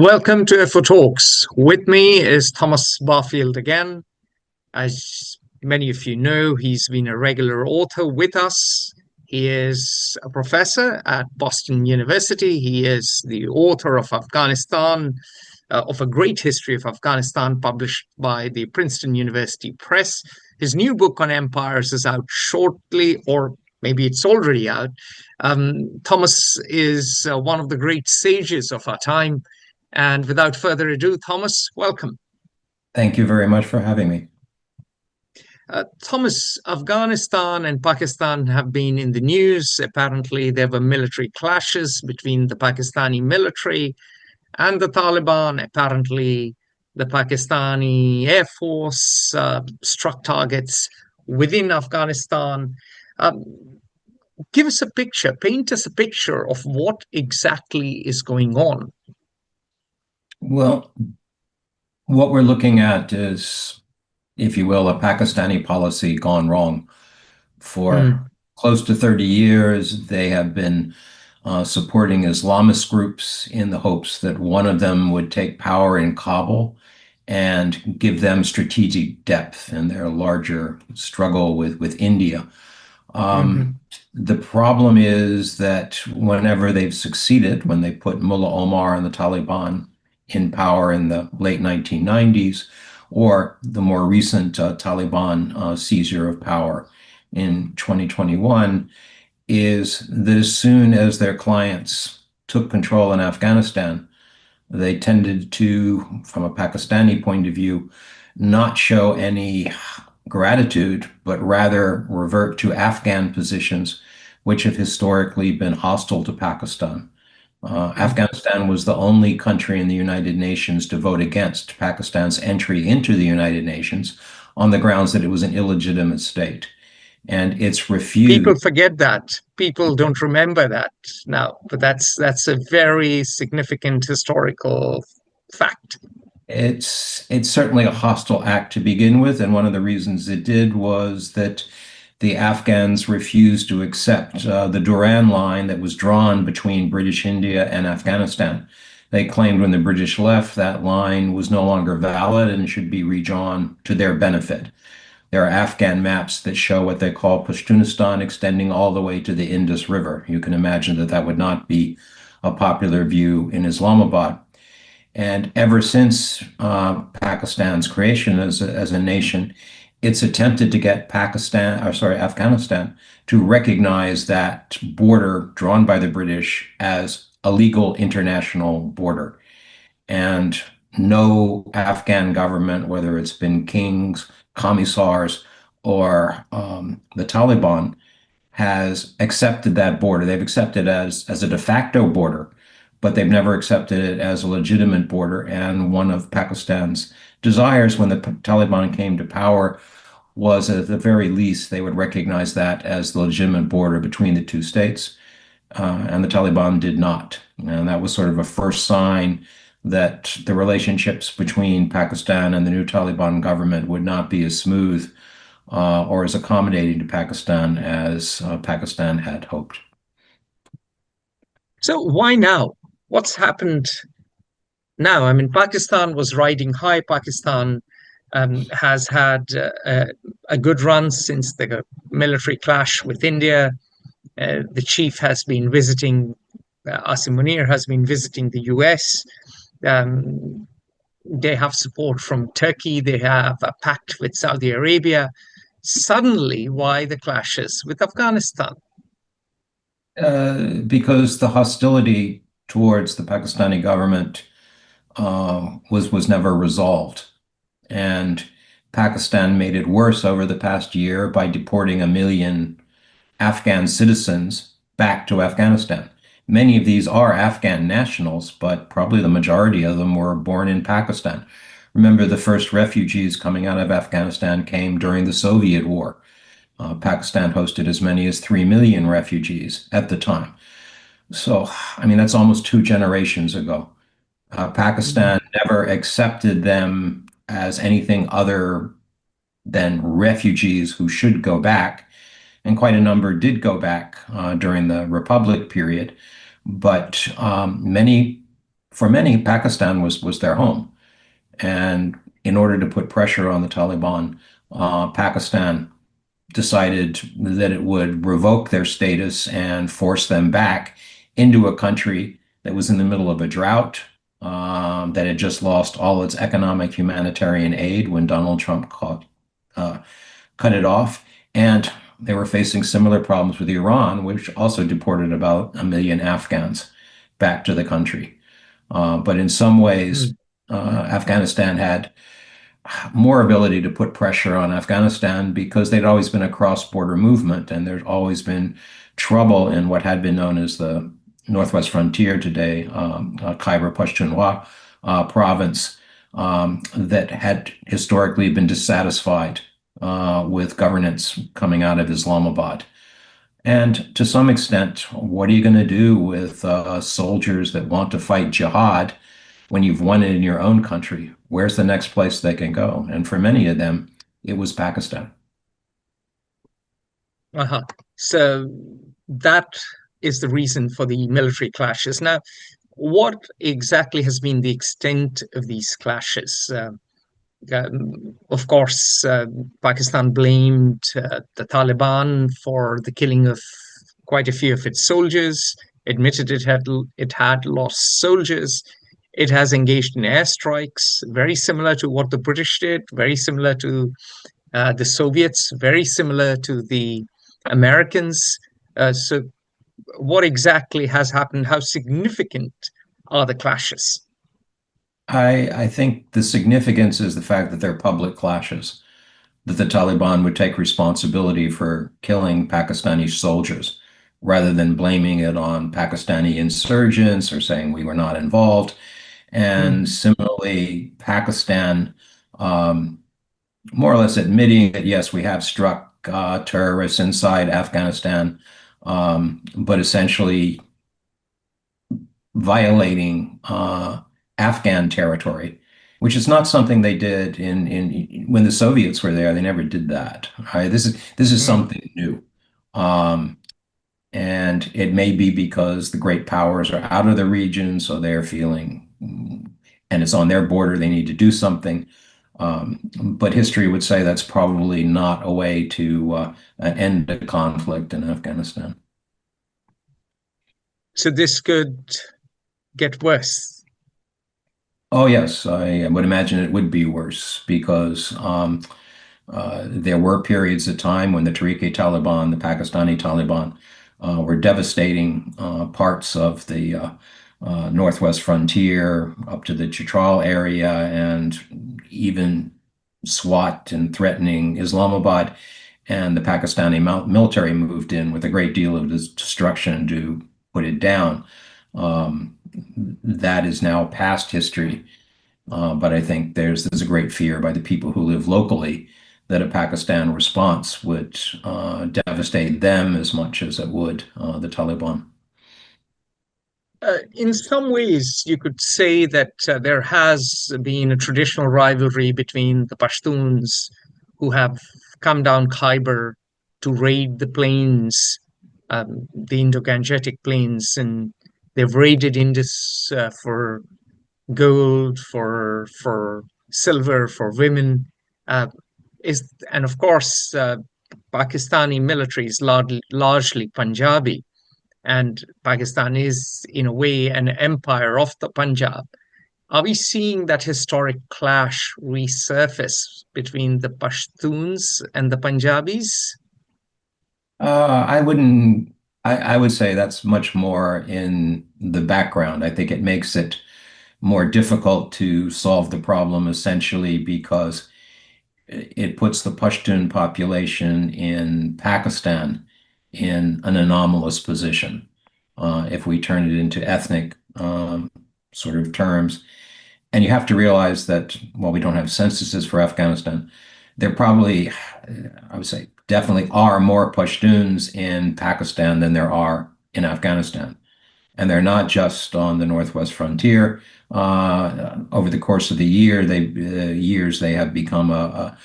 Welcome to FO Talks. With me is Thomas Barfield again. As many of you know, he's been a regular author with us. He is a professor at Boston University. He is the author of of a great history of Afghanistan, published by the Princeton University Press. His new book on empires is out shortly, or maybe it's already out. Thomas is one of the great sages of our time. And without further ado, Thomas, welcome. Thank you very much for having me. Thomas, Afghanistan and Pakistan have been in the news. Apparently, there were military clashes between the Pakistani military and the Taliban. Apparently, the Pakistani Air Force struck targets within Afghanistan. Give us a picture, paint us a picture of what exactly is going on. Well, what we're looking at is, if you will, a Pakistani policy gone wrong. For close to 30 years, they have been supporting Islamist groups in the hopes that one of them would take power in Kabul and give them strategic depth in their larger struggle with India. The problem is that whenever they've succeeded, when they put Mullah Omar and the Taliban in power in the late 1990s, or the more recent Taliban seizure of power in 2021, is that as soon as their clients took control in Afghanistan, they tended to, from a Pakistani point of view, not show any gratitude, but rather revert to Afghan positions, which have historically been hostile to Pakistan. Afghanistan was the only country in the United Nations to vote against Pakistan's entry into the United Nations on the grounds that it was an illegitimate state. And it's refused. People forget that. People don't remember that now, but that's a very significant historical fact. It's certainly a hostile act to begin with, and one of the reasons it did was that the Afghans refused to accept the Durand line that was drawn between British India and Afghanistan. They claimed when the British left, that line was no longer valid and should be redrawn to their benefit. There are Afghan maps that show what they call Pashtunistan extending all the way to the Indus River. You can imagine that that would not be a popular view in Islamabad. And ever since Pakistan's creation as a nation, it's attempted to get Afghanistan to recognize that border drawn by the British as a legal international border. And no Afghan government, whether it's been kings, commissars, or the Taliban, has accepted that border. They've accepted it as a de facto border, but they've never accepted it as a legitimate border. And one of Pakistan's desires when the Taliban came to power was, at the very least, they would recognize that as the legitimate border between the two states. And the Taliban did not. And that was sort of a first sign that the relationships between Pakistan and the new Taliban government would not be as smooth or as accommodating to Pakistan as Pakistan had hoped. So why now? What's happened now? I mean, Pakistan was riding high. Pakistan has had a good run since the military clash with India. The chief has been visiting, Asim Munir has been visiting the US. They have support from Turkey. They have a pact with Saudi Arabia. Suddenly, why the clashes with Afghanistan? Because the hostility towards the Pakistani government was never resolved. And Pakistan made it worse over the past year by deporting 1 million Afghan citizens back to Afghanistan. Many of these are Afghan nationals, but probably the majority of them were born in Pakistan. Remember, the first refugees coming out of Afghanistan came during the Soviet War. Pakistan hosted as many as 3 million refugees at the time. So, I mean, that's almost 2 generations ago. Pakistan never accepted them as anything other than refugees who should go back. And quite a number did go back during the Republic period. But many for many, Pakistan was their home. And in order to put pressure on the Taliban, Pakistan decided that it would revoke their status and force them back into a country that was in the middle of a drought, that had just lost all its economic humanitarian aid when Donald Trump uh, cut it off. And they were facing similar problems with Iran, which also deported about 1 million Afghans back to the country. But in some ways, mm, Afghanistan had more ability to put pressure on Afghanistan because they'd always been a cross-border movement, and there's always been trouble in what had been known as the Northwest Frontier today, Khyber Pakhtunkhwa province, that had historically been dissatisfied with governance coming out of Islamabad. And to some extent, what are you going to do with soldiers that want to fight jihad when you've won it in your own country? Where's the next place they can go? And for many of them, it was Pakistan. uh-huh. So that is the reason for the military clashes. Now, what exactly has been the extent of these clashes? Of course, Pakistan blamed the Taliban for the killing of quite a few of its soldiers, admitted it had lost soldiers. It has engaged in airstrikes, very similar to what the British did, very similar to the Soviets, very similar to the Americans. So, what exactly has happened? How significant are the clashes? I think the significance is the fact that they're public clashes, that the Taliban would take responsibility for killing Pakistani soldiers rather than blaming it on Pakistani insurgents or saying we were not involved. And Mm. similarly, Pakistan more or less admitting that yes, we have struck terrorists inside Afghanistan, but essentially violating Afghan territory, which is not something they did in when the Soviets were there. They never did that. Right? This is Mm. something new. Um, and it may be because the great powers are out of the region, so they're feeling, and it's on their border, they need to do something. But history would say that's probably not a way to end the conflict in Afghanistan. So this could get worse. Oh, yes, I would imagine it would be worse because there were periods of time when the Tariq-e-Taliban, the Pakistani Taliban, were devastating parts of the northwest frontier up to the Chitral area and even SWAT and threatening Islamabad. And the Pakistani military moved in with a great deal of destruction to put it down. Um, that is now past history. But I think there's a great fear by the people who live locally that a Pakistan response would devastate them as much as it would the Taliban. In some ways, you could say that there has been a traditional rivalry between the Pashtuns, who have come down Khyber to raid the plains, the Indo-Gangetic plains, and they've raided Indus for gold, for silver, for women. Uh, and of course, Pakistani military is largely Punjabi, and Pakistan is, in a way, an empire of the Punjab. Are we seeing that historic clash resurface between the Pashtuns and the Punjabis? I wouldn't, I would say that's much more in the background. I think it makes it more difficult to solve the problem essentially because it puts the Pashtun population in Pakistan in an anomalous position. If we turn it into ethnic sort of terms, and you have to realize that while we don't have censuses for Afghanistan, there probably, I would say, definitely are more Pashtuns in Pakistan than there are in Afghanistan. And they're not just on the northwest frontier. Over the course of years, they have become a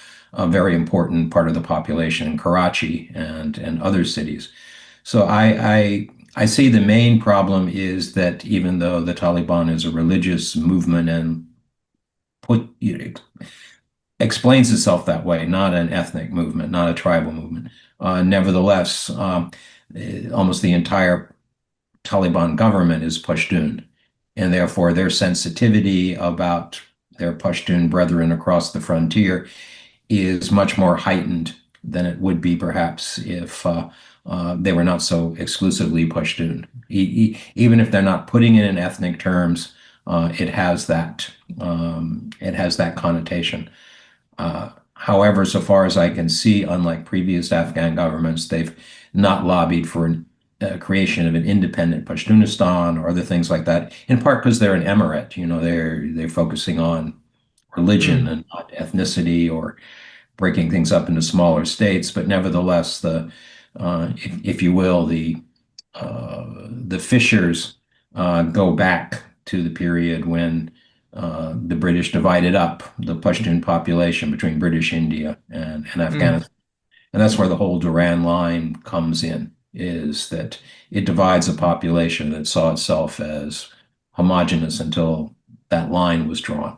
very important part of the population in Karachi and other cities. So I see the main problem is that even though the Taliban is a religious movement and put you know, explains itself that way, not an ethnic movement, not a tribal movement, nevertheless, almost the entire Taliban government is Pashtun, and therefore their sensitivity about their Pashtun brethren across the frontier is much more heightened than it would be perhaps if they were not so exclusively Pashtun. Even if they're not putting it in ethnic terms, it has that connotation. However, so far as I can see, unlike previous Afghan governments, they've not lobbied for creation of an independent Pashtunistan or other things like that. In part because they're an emirate, they're focusing on religion Mm, and not ethnicity or breaking things up into smaller states. But nevertheless, if you will, the fissures go back to the period when the British divided up the Pashtun population between British India and mm, Afghanistan. And that's where the whole Durand line comes in, is that it divides a population that saw itself as homogenous until that line was drawn.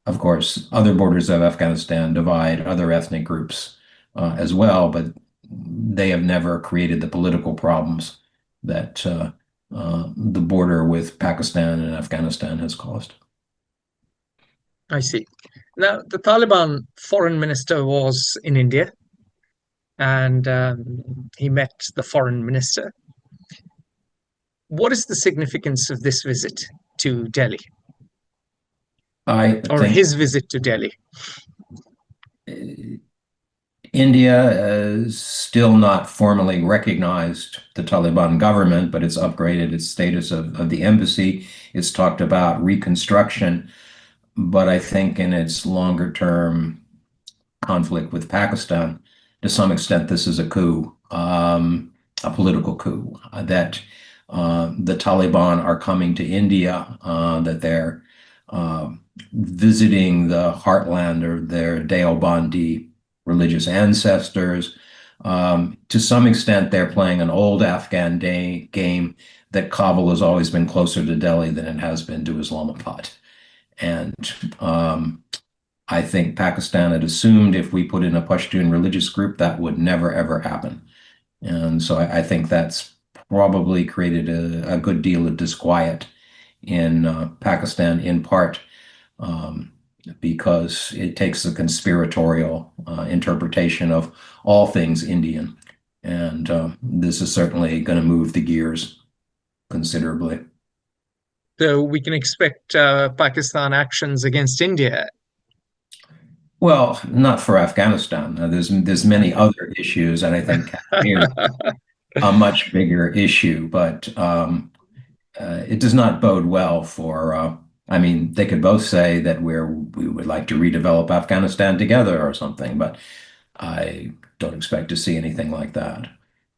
Of course, other borders of Afghanistan divide other ethnic groups as well, but they have never created the political problems that the border with Pakistan and Afghanistan has caused. I see. Now, the Taliban foreign minister was in India and he met the foreign minister. What is the significance of this visit to Delhi I or think his visit to Delhi? India has still not formally recognized the Taliban government, but it's upgraded its status of the embassy. It's talked about reconstruction, but I think in its longer term conflict with Pakistan, to some extent, this is a coup, a political coup, that the Taliban are coming to India, that they're uh, visiting the heartland of their Deobandi religious ancestors. To some extent, they're playing an old Afghan day game that Kabul has always been closer to Delhi than it has been to Islamabad. And I think Pakistan had assumed if we put in a Pashtun religious group, that would never, ever happen. And so I think that's probably created a good deal of disquiet in Pakistan, in part um, because it takes a conspiratorial interpretation of all things Indian. And this is certainly going to move the gears considerably. So we can expect Pakistan actions against India. Well, not for Afghanistan. There's many other issues, and I think Kashmir is a much bigger issue, but it does not bode well for. I mean, they could both say that we would like to redevelop Afghanistan together or something, but I don't expect to see anything like that.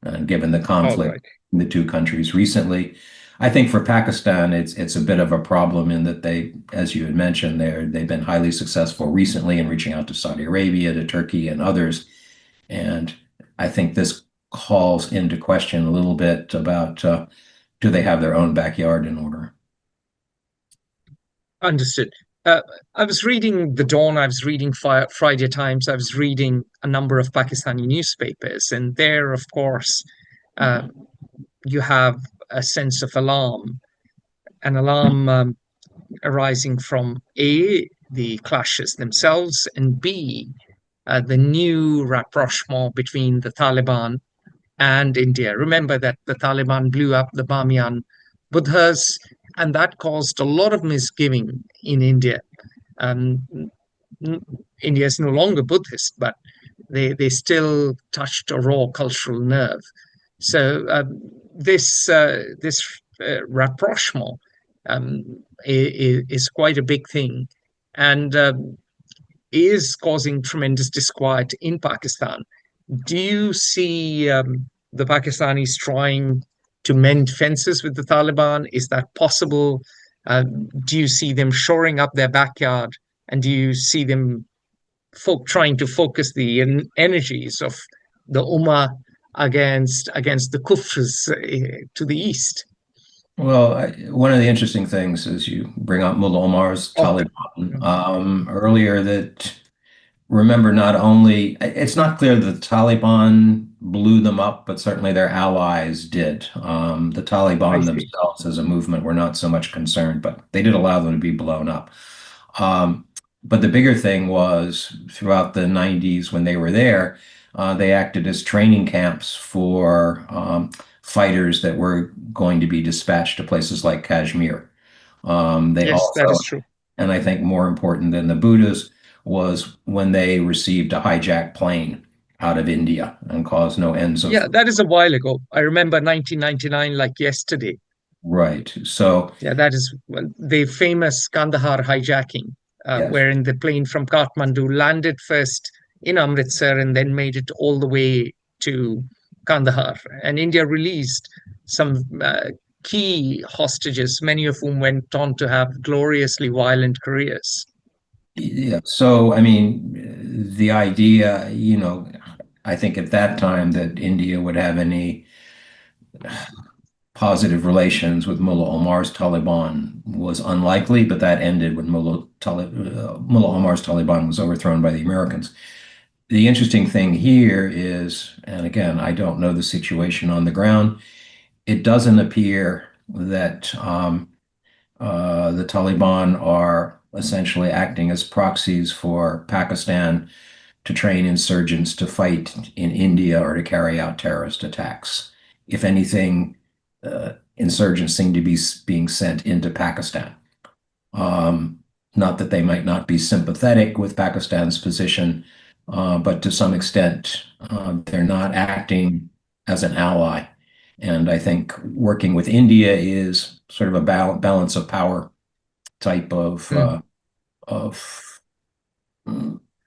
And given the All conflict right. in the two countries recently, I think for Pakistan, it's a bit of a problem in that they, as you had mentioned, they've been highly successful recently in reaching out to Saudi Arabia, to Turkey, and others. And I think this calls into question a little bit about do they have their own backyard in order? Understood. Uh, I was reading The Dawn, I was reading Friday Times, I was reading a number of Pakistani newspapers, and there, of course, uh, you have a sense of alarm, an alarm arising from A, the clashes themselves, and B, the new rapprochement between the Taliban and India. Remember that the Taliban blew up the Bamiyan Buddhas, and that caused a lot of misgiving in India. Um, India is no longer Buddhist, but they still touched a raw cultural nerve. So this rapprochement um, is quite a big thing, and is causing tremendous disquiet in Pakistan. Do you see the Pakistanis trying to mend fences with the Taliban? Is that possible? Do you see them shoring up their backyard? And do you see them trying to focus the energies of the Ummah against the Kufrs to the east. Well, one of the interesting things is you bring up Mullah Omar's Of the Taliban earlier that remember not only it's not clear that the Taliban blew them up, but certainly their allies did. The I Taliban see. themselves as a movement were not so much concerned, but they did allow them to be blown up. Um, but the bigger thing was throughout the 90s when they were there, they acted as training camps for fighters that were going to be dispatched to places like Kashmir. They Yes, that also, is true. and I think more important than the Buddhas, was when they received a hijacked plane out of India and caused no ends of Yeah, that is a while ago. I remember 1999 like yesterday. right. So, Yeah, that is well, the famous Kandahar hijacking, yes. wherein the plane from Kathmandu landed first in Amritsar and then made it all the way to Kandahar. And India released some key hostages, many of whom went on to have gloriously violent careers. Yeah. So, I mean, the idea, I think at that time that India would have any positive relations with Mullah Omar's Taliban was unlikely, but that ended when Mullah Omar's Taliban was overthrown by the Americans. The interesting thing here is, and again, I don't know the situation on the ground, it doesn't appear that the Taliban are essentially acting as proxies for Pakistan to train insurgents to fight in India or to carry out terrorist attacks. If anything, insurgents seem to be being sent into Pakistan. Um, Not that they might not be sympathetic with Pakistan's position, but to some extent, they're not acting as an ally. And I think working with India is sort of a balance of power type Mm, of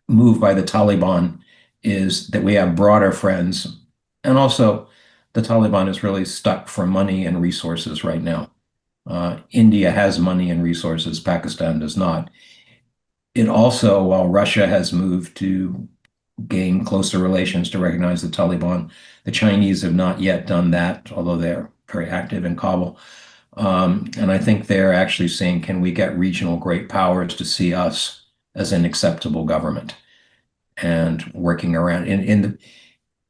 move by the Taliban is that we have broader friends. And also, the Taliban is really stuck for money and resources right now. India has money and resources, Pakistan does not. It also, while Russia has moved to gain closer relations to recognize the Taliban, the Chinese have not yet done that, although they're very active in Kabul. And I think they're actually saying, can we get regional great powers to see us as an acceptable government? And working around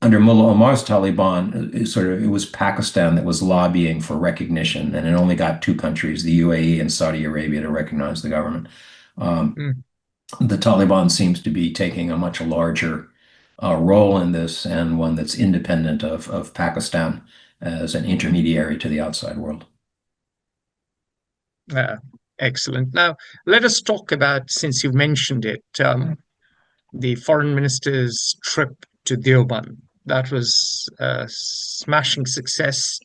under Mullah Omar's Taliban, it was Pakistan that was lobbying for recognition, and it only got two countries, the UAE and Saudi Arabia, to recognize the government. Um, mm. the Taliban seems to be taking a much larger role in this and one that's independent of Pakistan as an intermediary to the outside world. Uh, Excellent. Now, let us talk about, since you mentioned it, the foreign minister's trip to Deoband. That was a smashing success.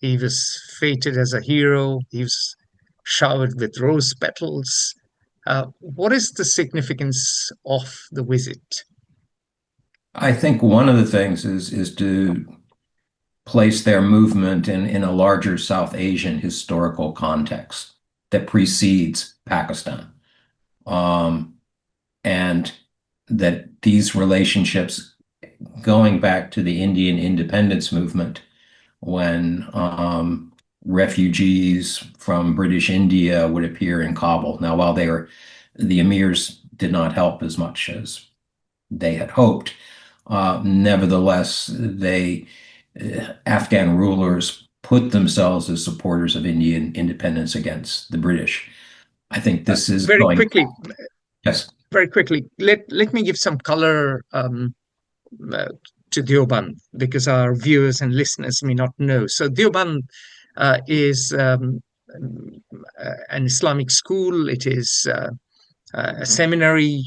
He was feted as a hero. He was showered with rose petals. What is the significance of the visit? I think one of the things is to place their movement in a larger South Asian historical context that precedes Pakistan. Um, and that these relationships going back to the Indian independence movement when refugees from British India would appear in Kabul. Now, while the emirs did not help as much as they had hoped, nevertheless, Afghan rulers put themselves as supporters of Indian independence against the British. I think this is Very going, quickly, yes, very quickly, let me give some color uh, to Deoband because our viewers and listeners may not know. So Deoband is an Islamic school. It is a seminary.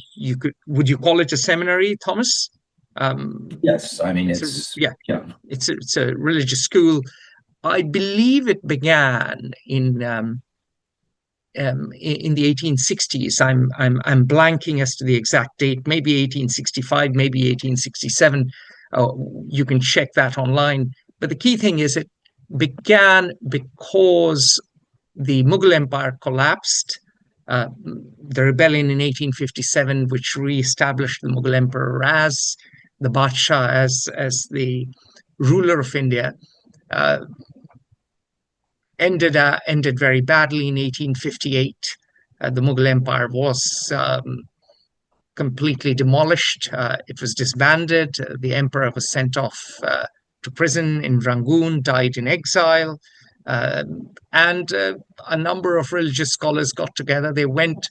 Would you call it a seminary, Thomas? Um, yes. I mean, it's a, it's, yeah, yeah, it's a religious school. I believe it began in the 1860s. I'm blanking as to the exact date. Maybe 1865, maybe 1867. You can check that online. But the key thing is it began because the Mughal Empire collapsed. The rebellion in 1857, which re-established the Mughal Emperor as the Badshah, as the ruler of India, uh, ended very badly in 1858. The Mughal Empire was completely demolished. It was disbanded. The emperor was sent off to prison in Rangoon, died in exile. And a number of religious scholars got together. They went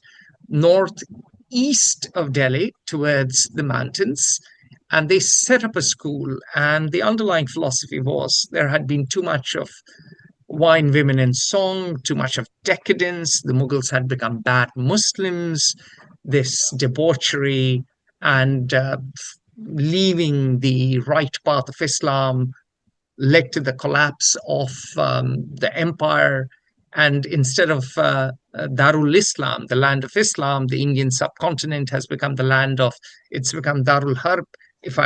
northeast of Delhi towards the mountains, and they set up a school. And the underlying philosophy was there had been too much of wine, women, and song, too much of decadence. The Mughals had become bad Muslims, this debauchery, and leaving the right path of Islam led to the collapse of the empire. And instead of Darul Islam, the land of Islam, the Indian subcontinent has become the land of, it's become Darul Harb. If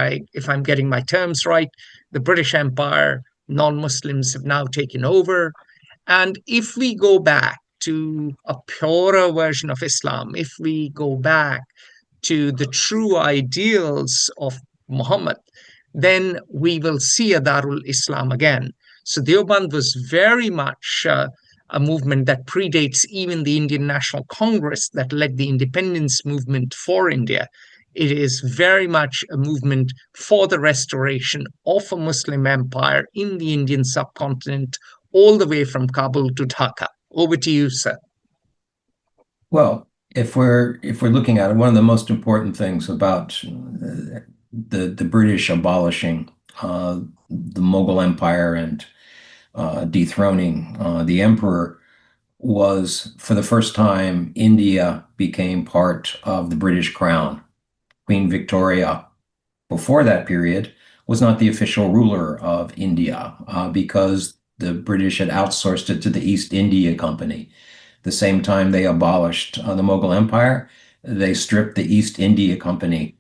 I'm getting my terms right, the British Empire, non-Muslims have now taken over. And if we go back to a purer version of Islam, if we go back to the true ideals of Muhammad, then we will see a Darul Islam again. So Deoband was very much a movement that predates even the Indian National Congress that led the independence movement for India. It is very much a movement for the restoration of a Muslim empire in the Indian subcontinent, all the way from Kabul to Dhaka. Over to you, sir. Well, if we're looking at it, one of the most important things about the British abolishing the Mughal Empire and dethroning the emperor was, for the first time, India became part of the British crown. Queen Victoria, before that period, was not the official ruler of India because the British had outsourced it to the East India Company. The same time they abolished the Mughal Empire, they stripped the East India Company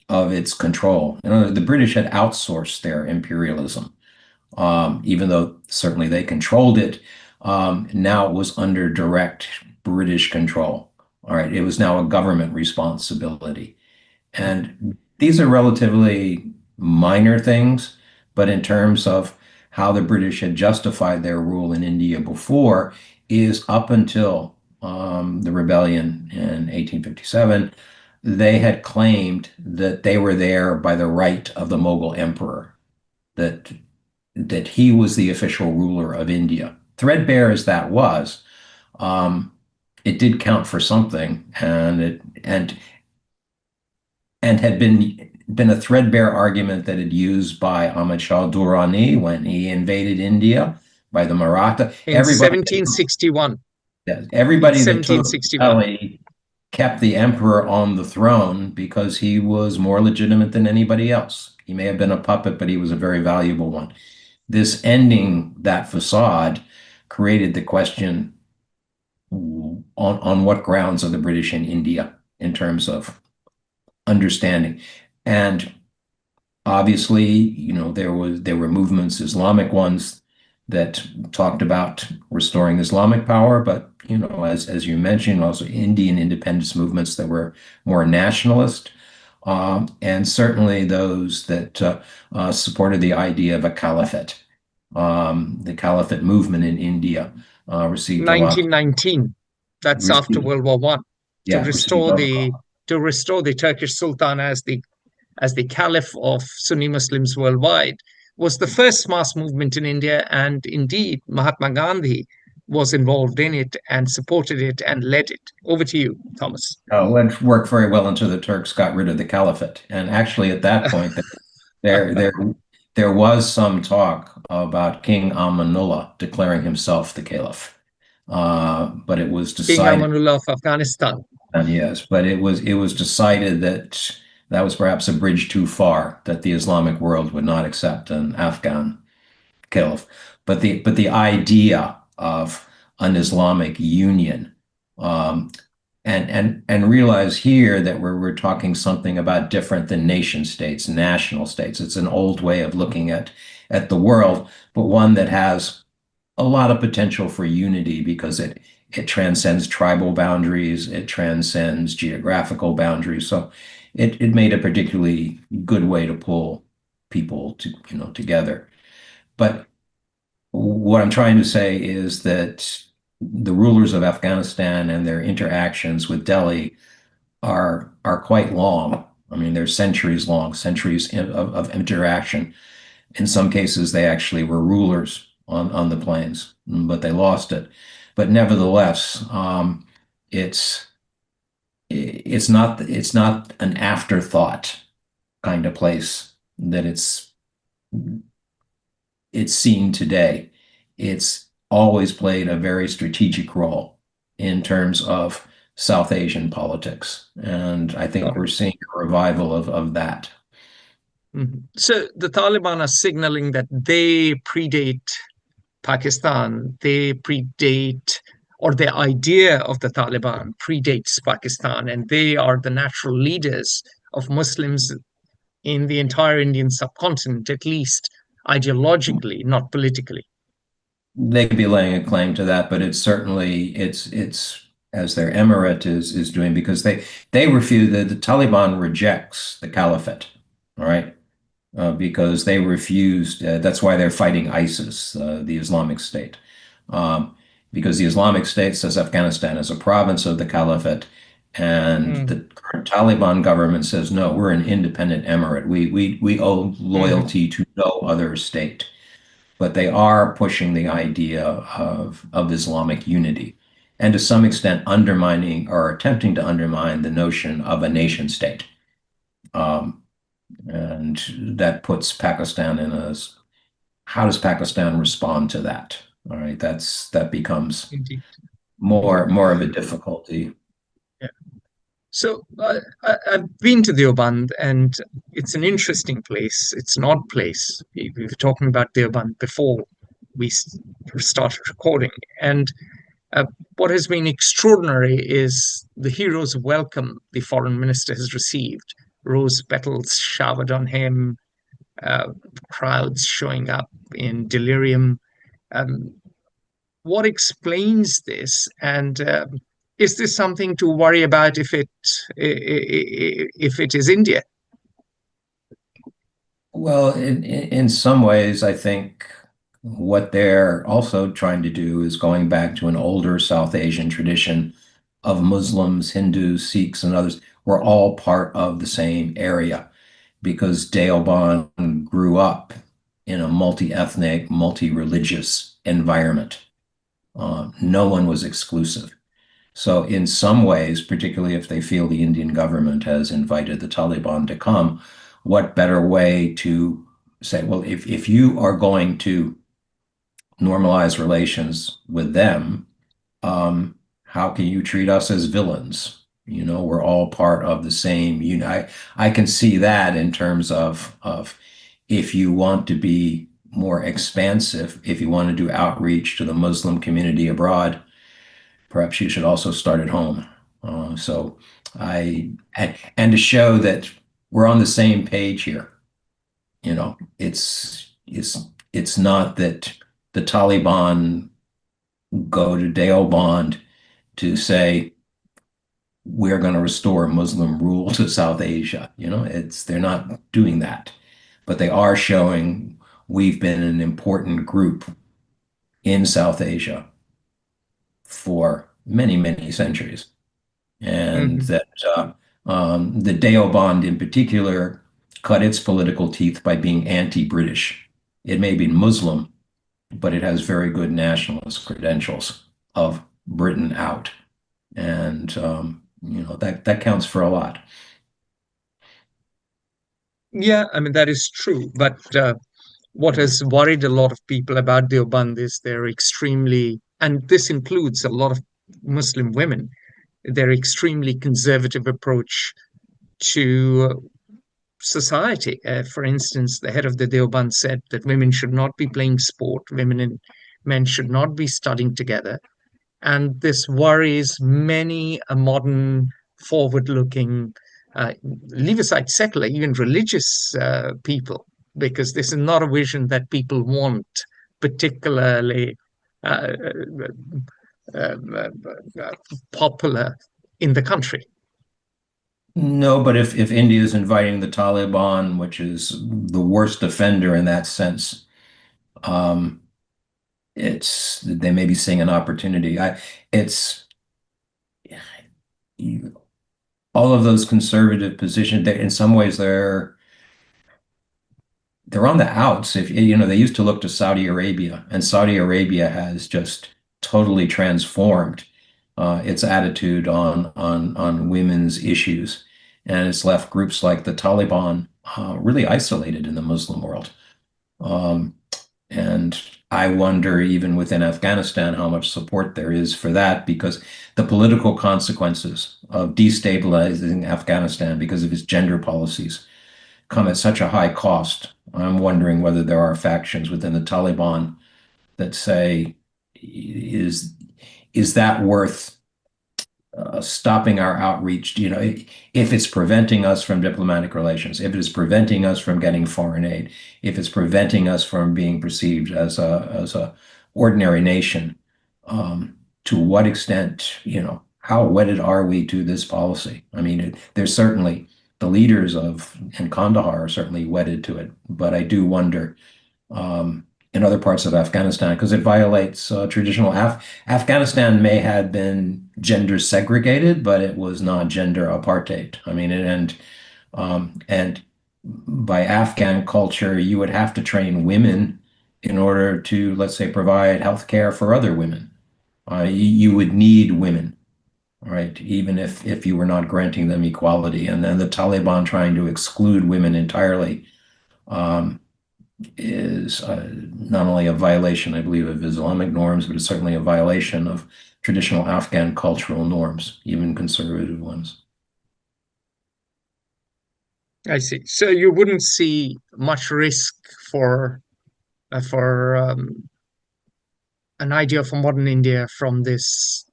of its control. In other words, the British had outsourced their imperialism, even though certainly they controlled it. Now it was under direct British control. All right, it was now a government responsibility. And these are relatively minor things, but in terms of how the British had justified their rule in India before, is up until the rebellion in 1857, they had claimed that they were there by the right of the Mughal emperor, that he was the official ruler of India. Threadbare as that was, it did count for something, and had been a threadbare argument that had used by Ahmad Shah Durrani when he invaded India by the Maratha. In 1761. Everybody that took 1761. Delhi kept the emperor on the throne because he was more legitimate than anybody else. He may have been a puppet, but he was a very valuable one. This ending that facade created the question, on what grounds are the British in India in terms of understanding? And obviously, there were movements, Islamic ones, that talked about restoring Islamic power, but as you mentioned, also Indian independence movements that were more nationalist, and certainly those that supported the idea of a caliphate. The caliphate movement in India received a lot. 1919. That's after Received, World War One. To yeah, received restore the Turkish Sultan as the Caliph of Sunni Muslims worldwide was the first mass movement in India, and indeed Mahatma Gandhi was involved in it and supported it and led it. Over to you, Thomas. Went worked very well until the Turks got rid of the caliphate. And actually, at that point, there there there was some talk about King Amanullah declaring himself the caliph, but it was King decided. Amanullah of Afghanistan. Yes, but it was decided that that was perhaps a bridge too far, that the Islamic world would not accept an Afghan caliph. But the idea of an Islamic union, and realize here that we're talking something about different than nation states, national states. It's an old way of looking at the world, but one that has a lot of potential for unity because it transcends tribal boundaries, it transcends geographical boundaries. So it made a particularly good way to pull people together. But what I'm trying to say is that the rulers of Afghanistan and their interactions with Delhi are quite long. I mean, they're centuries long, centuries of interaction. In some cases, they actually were rulers on the plains, but they lost it. But nevertheless, it's it's not an afterthought kind of place that it's seen today. It's always played a very strategic role in terms of South Asian politics. And I think Got it. we're seeing a revival of that. So the Taliban are signaling that they predate Pakistan, they predate, or the idea of the Taliban predates Pakistan, and they are the natural leaders of Muslims in the entire Indian subcontinent, at least ideologically, not politically. They could be laying a claim to that, but it's as their emirate is doing because they refuse the Taliban rejects the caliphate, all right, because they refused. That's why they're fighting ISIS, the Islamic State, um, because the Islamic State says Afghanistan is a province of the caliphate, and Mm, the current Taliban government says no, we're an independent emirate. We owe mhm, loyalty to no other state, but they are pushing the idea of Islamic unity and to some extent undermining or attempting to undermine the notion of a nation state. Um, and that puts Pakistan in a, how does Pakistan respond to that? All right, that becomes indeed. more of a difficulty. Yeah. So I've been to Deoband, and it's an interesting place. It's an odd place. We were talking about Deoband before we started recording, and uh, what has been extraordinary is the hero's welcome the foreign minister has received. Rose petals showered on him, uh, crowds showing up in delirium. Um, what explains this, and is this something to worry about if it is India? Well, in some ways, I think what they're also trying to do is going back to an older South Asian tradition of Muslims, Hindus, Sikhs, and others. We're all part of the same area because Deoband grew up in a multi-ethnic, multi-religious environment. No one was exclusive. So, in some ways, particularly if they feel the Indian government has invited the Taliban to come, what better way to say, well, if you are going to normalize relations with them, how can you treat us as villains? We're all part of the same unit. I can see that in terms of if you want to be more expansive, if you want to do outreach to the Muslim community abroad, perhaps you should also start at home. So and to show that we're on the same page here. It's not that the Taliban go to Deoband to say we're going to restore Muslim rule to South Asia. They're not doing that, but they are showing we've been an important group in South Asia for many, many centuries. And Mhm. that the Deoband in particular cut its political teeth by being anti-British. It may be Muslim, but it has very good nationalist credentials of Britain out, and that counts for a lot. Yeah, I mean, that is true. But what has worried a lot of people about Deoband is their extremely, and this includes a lot of Muslim women, their extremely conservative approach to society. For instance, the head of the Deoband said that women should not be playing sport, women and men should not be studying together. And this worries many a modern, forward-looking, leave aside secular, even religious people, because this is not a vision that people want, particularly uh, uh, uh, popular in the country. No, but if India is inviting the Taliban, which is the worst offender in that sense, um, it's they may be seeing an opportunity. It's all of those conservative positions. In some ways, they're on the outs. If they used to look to Saudi Arabia, and Saudi Arabia has just totally transformed its attitude on women's issues, and it's left groups like the Taliban really isolated in the Muslim world. Um, and I wonder, even within Afghanistan, how much support there is for that, because the political consequences of destabilizing Afghanistan because of its gender policies come at such a high cost. I'm wondering whether there are factions within the Taliban that say, is is that worth stopping our outreach? If it's preventing us from diplomatic relations, if it is preventing us from getting foreign aid, if it's preventing us from being perceived as a ordinary nation, to what extent, how wedded are we to this policy? I mean, there's certainly the leaders of in Kandahar are certainly wedded to it, but I do wonder in other parts of Afghanistan because it violates traditional Afghanistan may have been gender segregated, but it was not gender apartheid. I mean, and by Afghan culture, you would have to train women in order to, let's say, provide health care for other women. You would need women, right? Even if you were not granting them equality, and then the Taliban trying to exclude women entirely. Um, is not only a violation, I believe, of Islamic norms, but it's certainly a violation of traditional Afghan cultural norms, even conservative ones. I see. So you wouldn't see much risk for an idea for modern India from this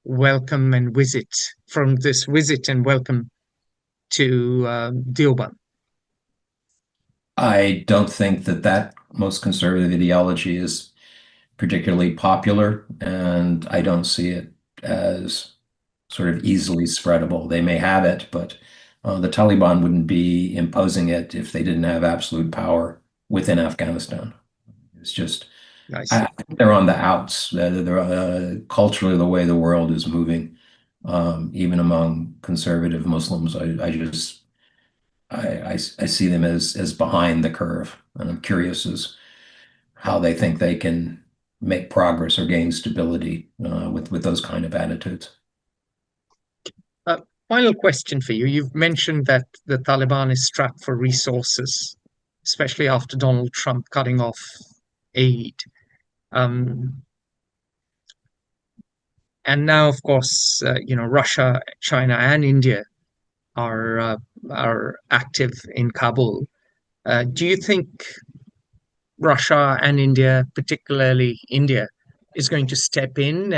welcome and visit, from this visit and welcome to Deoband. I don't think that most conservative ideology is particularly popular, and I don't see it as sort of easily spreadable. They may have it, but the Taliban wouldn't be imposing it if they didn't have absolute power within Afghanistan. It's just, I I see. think they're on the outs. They're culturally the way the world is moving, even among conservative Muslims. I see them as behind the curve, and I'm curious as how they think they can make progress or gain stability with those kind of attitudes. Uh, Final question for you. You've mentioned that the Taliban is strapped for resources, especially after Donald Trump cutting off aid. Um, and now, of course, Russia, China, and India are uh, are active in Kabul. Do you think Russia and India, particularly India, is going to step in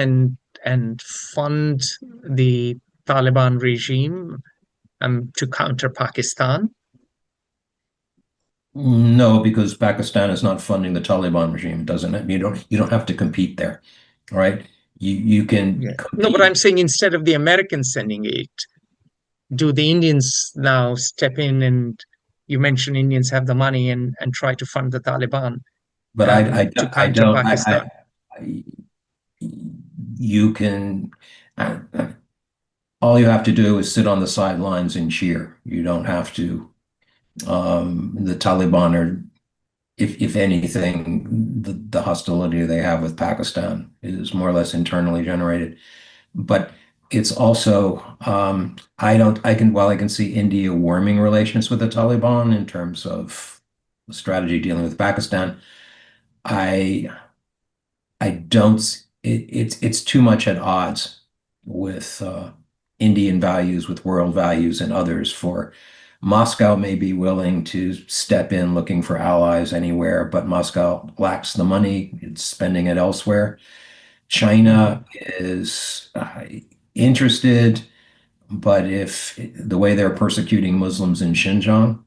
and fund the Taliban regime to counter Pakistan? No, because Pakistan is not funding the Taliban regime, doesn't it? You don't have to compete there, right? You can Yeah. No, but I'm compete, saying instead of the Americans sending aid, do the Indians now step in and you mentioned Indians have the money and try to fund the Taliban but to I counter don't Pakistan? I you can I, all you have to do is sit on the sidelines and cheer. You don't have to. The Taliban are, if anything, the hostility they have with Pakistan is more or less internally generated. But it's also, while I can see India warming relations with the Taliban in terms of strategy dealing with Pakistan, I I don't. It's too much at odds with Indian values, with world values, and others. For Moscow may be willing to step in looking for allies anywhere, but Moscow lacks the money; it's spending it elsewhere. Mhm. China is interested, but if the way they're persecuting Muslims in Xinjiang,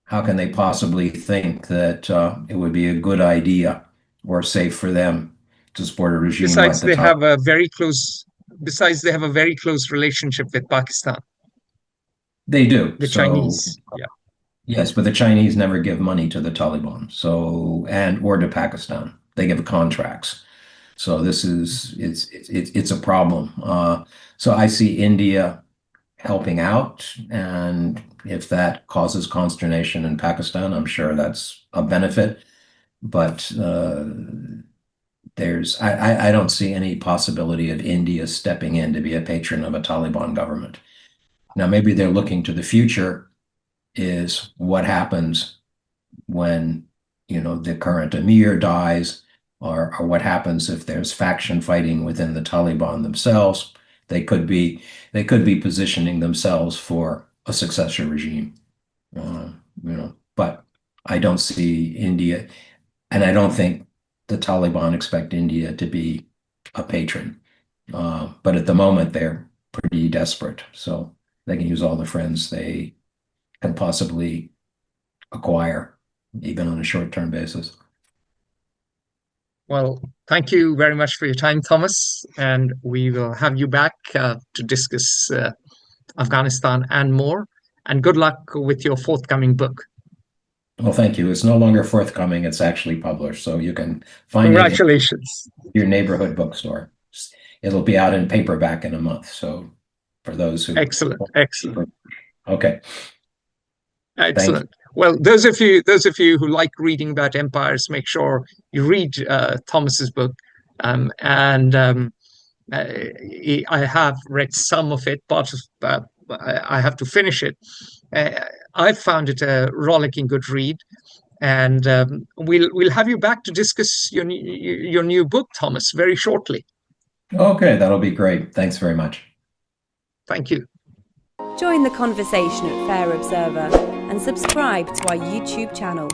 how can they possibly think that it would be a good idea or safe for them to support a regime like Besides, the they Taliban? have a very close. Besides, they have a very close relationship with Pakistan. They do. The So Chinese. Yeah. yes, but the Chinese never give money to the Taliban, so and or to Pakistan. They give contracts. So this is it's a problem. So I see India helping out, and if that causes consternation in Pakistan, I'm sure that's a benefit. But I don't see any possibility of India stepping in to be a patron of a Taliban government. Now, maybe they're looking to the future is what happens when, the current emir dies, or what happens if there's faction fighting within the Taliban themselves. They could be positioning themselves for a successor regime. But I don't see India, and I don't think the Taliban expect India to be a patron. But at the moment, they're pretty desperate, so they can use all the friends they can possibly acquire, even on a short-term basis. Well, thank you very much for your time, Thomas, and we will have you back to discuss Afghanistan and more. And good luck with your forthcoming book. Well, thank you. It's no longer forthcoming. It's actually published, so you can find it in Congratulations. your neighborhood bookstore. It'll be out in paperback in a month. So for those who Excellent. Okay. Excellent. Well, those of you who like reading about empires, make sure you read Thomas's book. I have read some of it, but I have to finish it. I found it a rollicking good read, and we'll have you back to discuss your new book, Thomas, very shortly. Okay, that'll be great. Thanks very much. Thank you. Join the conversation at Fair Observer and subscribe to our YouTube channel.